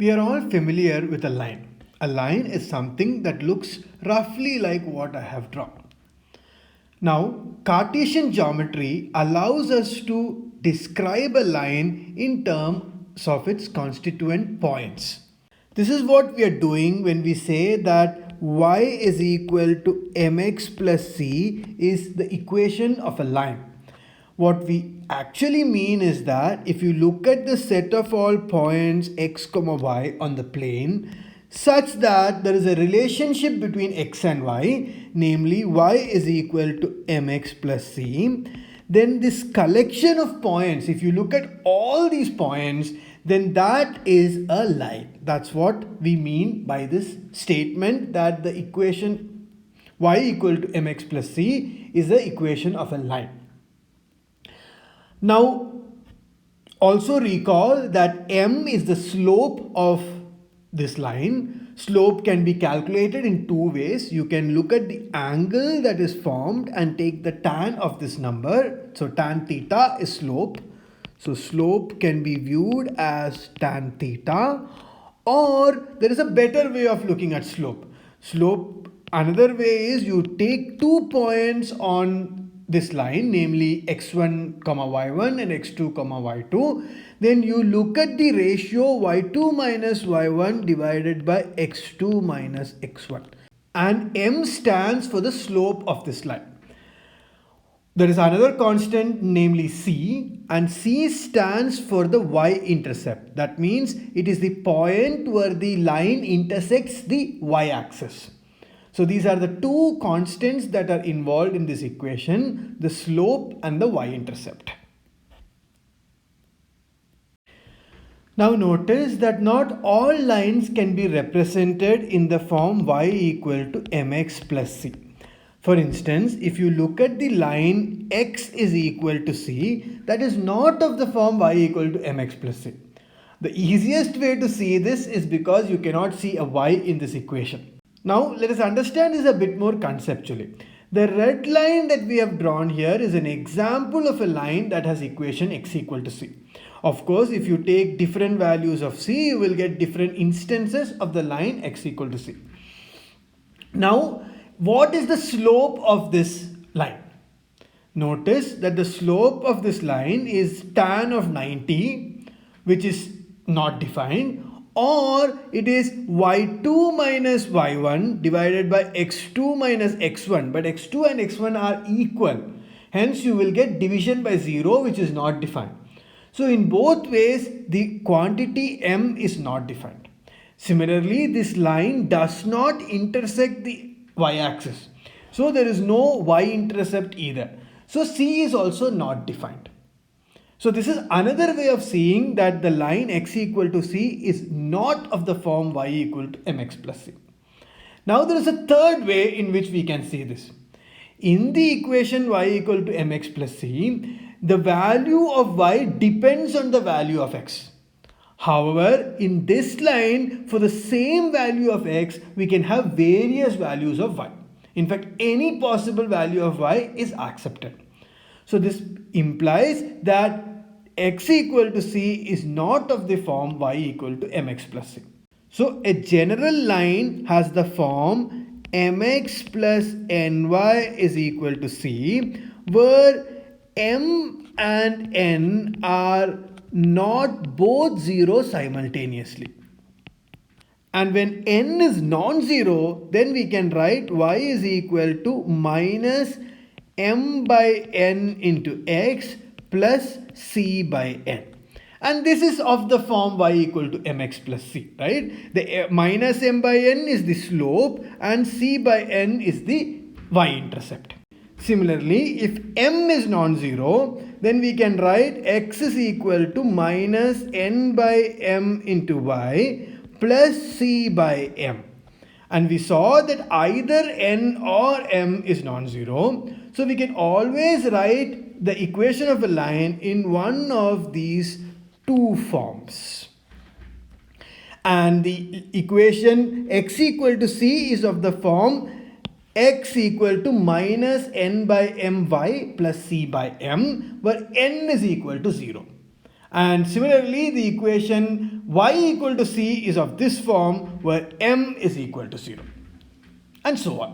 We are all familiar with a line. A line is something that looks roughly like what I have drawn. Now, Cartesian geometry allows us to describe a line in terms of its constituent points. This is what we are doing when we say that y is equal to mx plus c is the equation of a line. What we actually mean is that if you look at the set of all points x comma y on the plane such that there is a relationship between x and y, namely y is equal to mx plus c, then this collection of points, if you look at all these points, then that is a line. That's what we mean by this statement, that the equation y equal to mx plus c is the equation of a line. Now, also recall that m is the slope of this line. Slope can be calculated in two ways. You can look at the angle that is formed and take the tan of this number. So tan theta is slope. So slope can be viewed as tan theta, or there is a better way of looking at slope. Another way is you take 2 points on this line, namely x1 comma y1 and x2 comma y2. Then you look at the ratio y2 minus y1 divided by x2 minus x1. And m stands for the slope of this line. There is another constant, namely c, and c stands for the y-intercept. That means it is the point where the line intersects the y-axis. So these are the two constants that are involved in this equation, the slope and the y-intercept. Now notice that not all lines can be represented in the form y equal to mx plus c. For instance, if you look at the line x is equal to c, that is not of the form y equal to mx plus c. The easiest way to see this is because you cannot see a y in this equation. Now let us understand this a bit more conceptually. The red line that we have drawn here is an example of a line that has equation x equal to c. Of course, if you take different values of c, you will get different instances of the line x equal to c. Now, what is the slope of this line? Notice that the slope of this line is tan of 90, which is not defined, or it is y2 minus y1 divided by x2 minus x1, but x2 and x1 are equal. Hence, you will get division by 0, which is not defined. So, in both ways, the quantity m is not defined. Similarly, this line does not intersect the y-axis. So there is no y-intercept either. So c is also not defined. So this is another way of seeing that the line x equal to c is not of the form y equal to mx plus c. Now there is a third way in which we can see this. In the equation y equal to mx plus c, the value of y depends on the value of x. However, in this line, for the same value of x, we can have various values of y. In fact, any possible value of y is accepted. So this implies that x equal to c is not of the form y equal to mx plus c. So a general line has the form mx plus ny is equal to c, where m and n are not both 0 simultaneously. And when n is non-zero, then we can write y is equal to minus m by n into x plus c by n. And this is of the form y equal to mx plus c, right? The minus m by n is the slope and c by n is the y-intercept. Similarly, if m is non-zero, then we can write x is equal to minus n by m into y plus c by m. And we saw that either n or m is non-zero. So we can always write the equation of a line in one of these two forms. And the equation x equal to c is of the form x equal to minus n by my plus c by m, where n is equal to 0. And similarly, the equation y equal to c is of this form where m is equal to 0, and so on.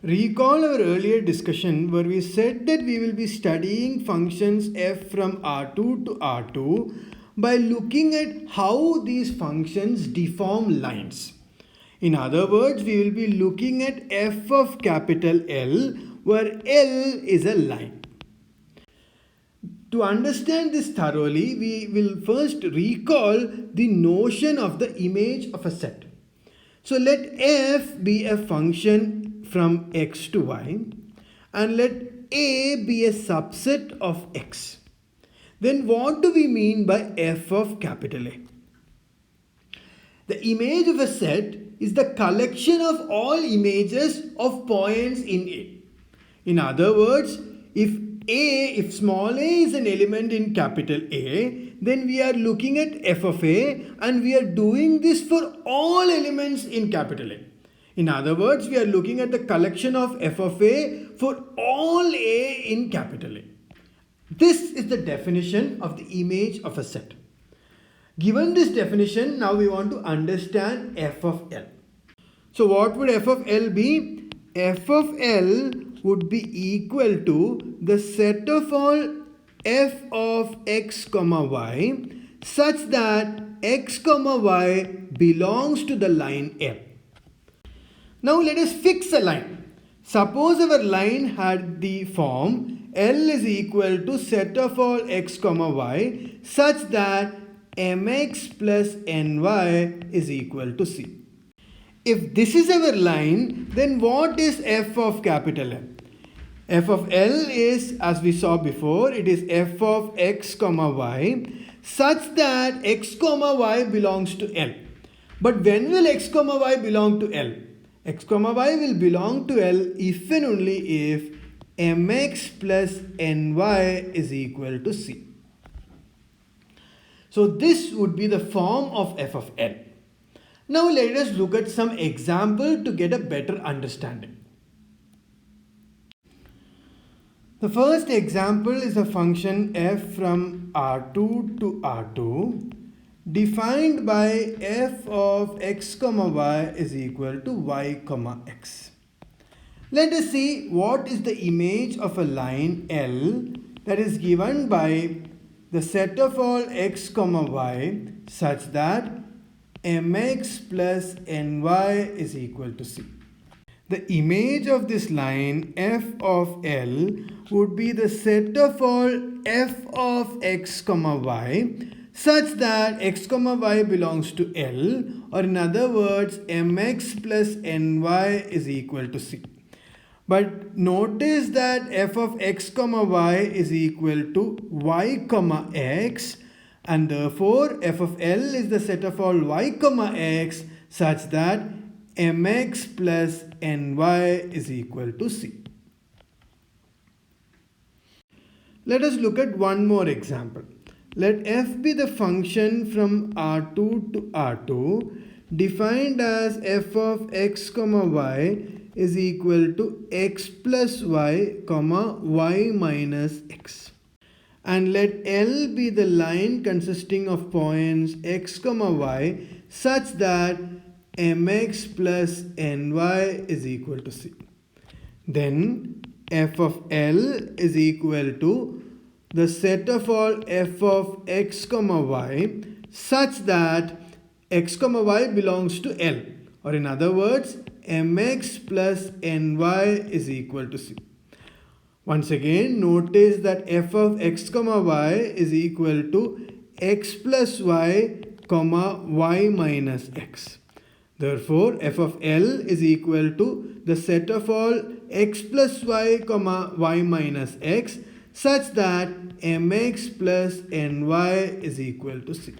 Recall our earlier discussion where we said that we will be studying functions f from R2 to R2 by looking at how these functions deform lines. In other words, we will be looking at f of capital L where L is a line. To understand this thoroughly, we will first recall the notion of the image of a set. So let f be a function from x to y and let a be a subset of x. Then what do we mean by f of capital A? The image of a set is the collection of all images of points in A. In other words, if small a is an element in capital A, then we are looking at f of A and we are doing this for all elements in capital A. In other words, we are looking at the collection of f of A for all A in capital A. This is the definition of the image of a set. Given this definition, now we want to understand f of L. So what would f of L be? F of L would be equal to the set of all f of x comma y such that x comma y belongs to the line L. Now let us fix a line. Suppose our line had the form L is equal to set of all x comma y such that mx plus ny is equal to c. If this is our line, then what is f of capital L? F of L is, as we saw before, it is f of x comma y such that x comma y belongs to L. But when will x comma y belong to L? X comma y will belong to L if and only if mx plus ny is equal to c. So this would be the form of f of L. Now let us look at some example to get a better understanding. The first example is a function f from R2 to R2 defined by f of x comma y is equal to y comma x. Let us see what is the image of a line L that is given by the set of all x comma y such that mx plus ny is equal to c. The image of this line f of L would be the set of all f of x comma y such that x comma y belongs to L, or in other words mx plus ny is equal to c. But notice that f of x comma y is equal to y comma x, and therefore f of L is the set of all y comma x such that mx plus ny is equal to c. Let us look at one more example. Let f be the function from R2 to R2 defined as f of x comma y is equal to x plus y comma y minus x. And let L be the line consisting of points x comma y such that mx plus ny is equal to c. Then f of L is equal to the set of all f of x comma y such that x comma y belongs to L, or in other words mx plus ny is equal to c. Once again, notice that f of x comma y is equal to x plus y comma y minus x. Therefore, f of L is equal to the set of all x plus y comma y minus x such that mx plus ny is equal to c.